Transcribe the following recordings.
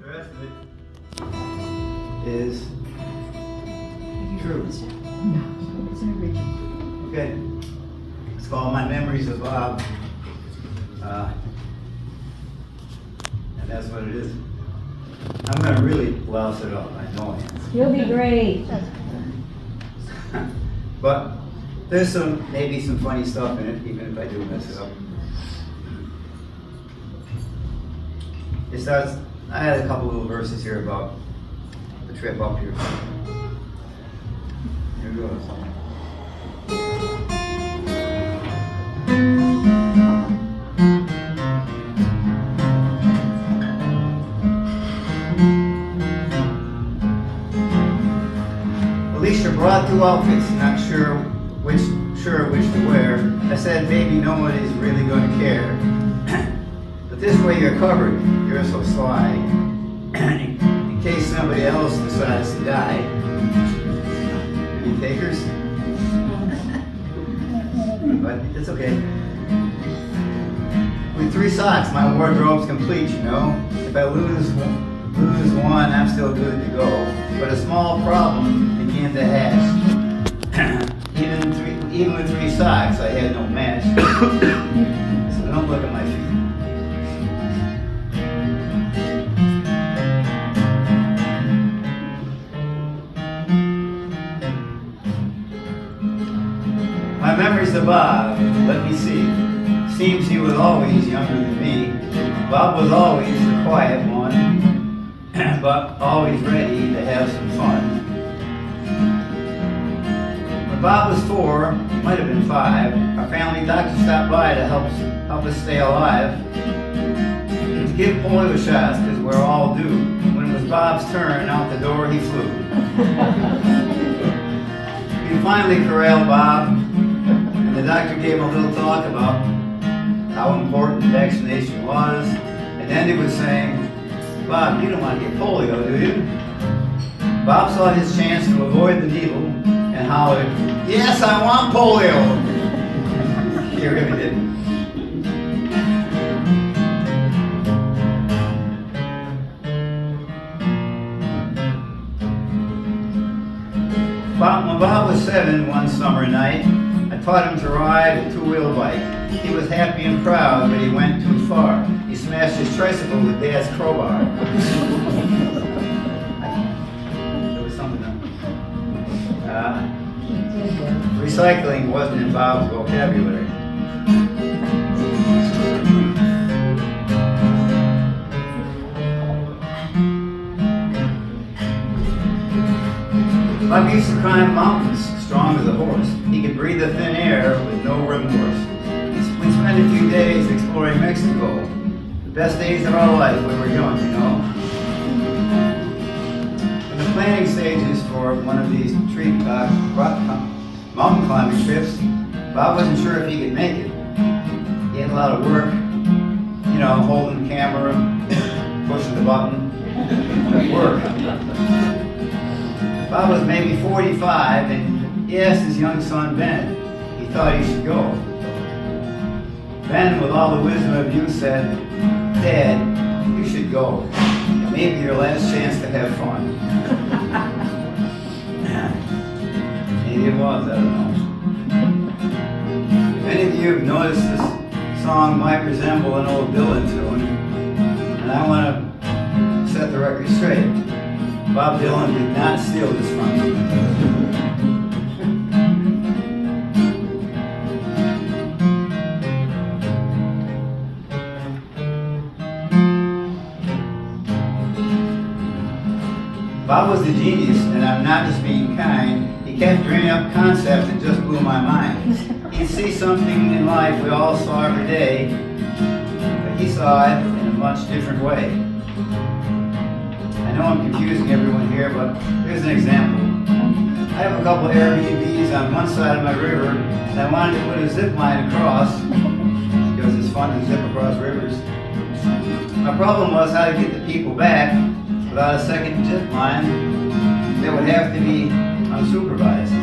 The rest of it is true. No, it's an original. Okay. It's called My Memories of Bob. And that's what it is. I'm going to really blouse it up. I know I am. You'll be great. But there's maybe some funny stuff in it, even if I do mess it up. It starts, I had a couple little verses here about the trip up here. Here goes. Alicia brought 2 outfits, not sure which to wear. I said, baby, nobody's really gonna care. But this way you're covered, you're so sly. In case somebody else decides to die. Any takers? But it's okay. With 3 socks, my wardrobe's complete, you know. If I lose one, I'm still good to go. But a small problem began to hatch. Even with 3 socks, I had no match. So don't look at my feet. My memories of Bob, let me see. Seems he was always younger than me. Bob was always the quiet one, but always ready to have some fun. When Bob was 4, he might have been 5, our family doctor stopped by to help us stay alive. To give polio shots, because we're all due. When it was Bob's turn, out the door he flew. We finally corralled Bob, and the doctor gave him a little talk about how important vaccination was, and ended with saying, Bob, you don't want to get polio, do you? Bob saw his chance to avoid the needle and hollered, yes, I want polio! He really didn't. When Bob was 7 one summer night, I taught him to ride a 2-wheel bike. He was happy and proud, but he went too far. He smashed his tricycle with Dad's crowbar. There was something else. Recycling wasn't in Bob's vocabulary. Bob used to climb mountains, strong as a horse. He could breathe the thin air with no remorse. We spent a few days exploring Mexico. The best days of our life when we were young, you know. In the planning stages for one of these mountain climbing trips, Bob wasn't sure if he could make it. He had a lot of work, you know, holding the camera, pushing the button, work. Bob was maybe 45, and he asked his young son, Ben, he thought he should go. Ben, with all the wisdom of youth, said, Dad, you should go. It may be your last chance to have fun. Maybe it was, I don't know. If any of you have noticed, this song might resemble an old Dylan tune, and I want to set the record straight. Bob Dylan did not steal this from me. Bob was a genius, and I'm not just being kind. He kept dreaming up concepts that just blew my mind. He'd see something in life we all saw every day, but he saw it in a much different way. I know I'm confusing everyone here, but here's an example. I have a couple of Airbnbs on one side of my river, and I wanted to put a zip line across, because it's fun to zip across rivers. My problem was how to get the people back without a second zip line that would have to be unsupervised.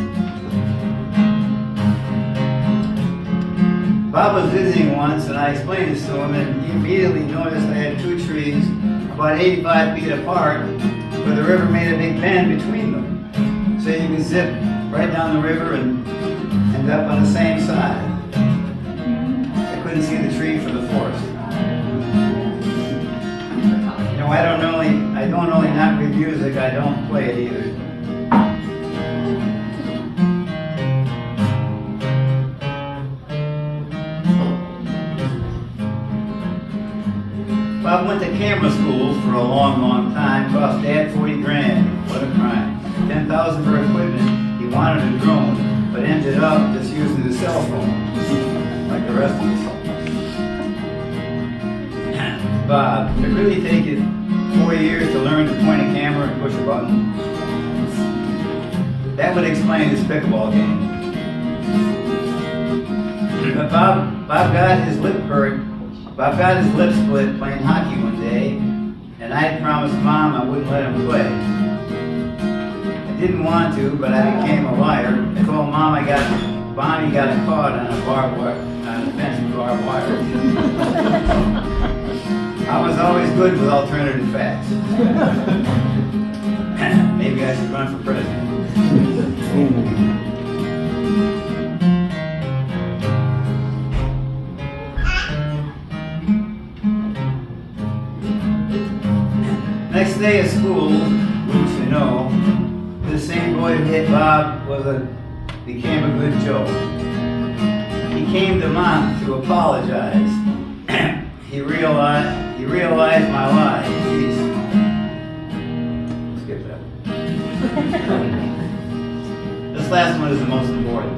Bob was visiting once, and I explained this to him, and he immediately noticed I had 2 trees about 85 feet apart, but the river made a big bend between them. So you could zip right down the river and end up on the same side. I couldn't see the tree for the forest. You know, I don't only not read music, I don't play it either. Bob went to camera school for a long, long time. Cost Dad 40 grand. What a crime. 10,000 for equipment. He wanted a drone, but ended up just using his cell phone, like the rest of us. Bob, it really take you 4 years to learn to point a camera and push a button. That would explain his pickleball game. But Bob got his lip hurt. Bob got his lip split playing hockey one day, and I had promised Mom I wouldn't let him play. I didn't want to, but I became a liar. I told Mom Bonnie got caught on a fence with barbed wire. I was always good with alternative facts. Maybe I should run for president. Next day at school, wouldn't you know, the same boy who hit Bob became a good joke. He came to Mom to apologize. He realized my lie. Jeez. Skip that. This last one is the most important.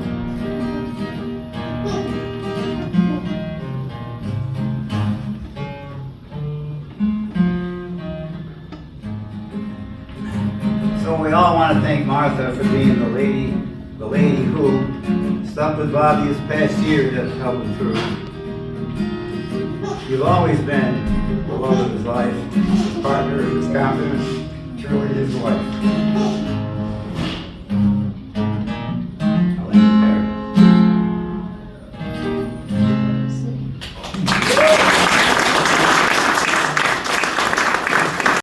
So we all want to thank Martha for being the lady who stuck with Bobby this past year to help him through. You've always been the love of his life, his partner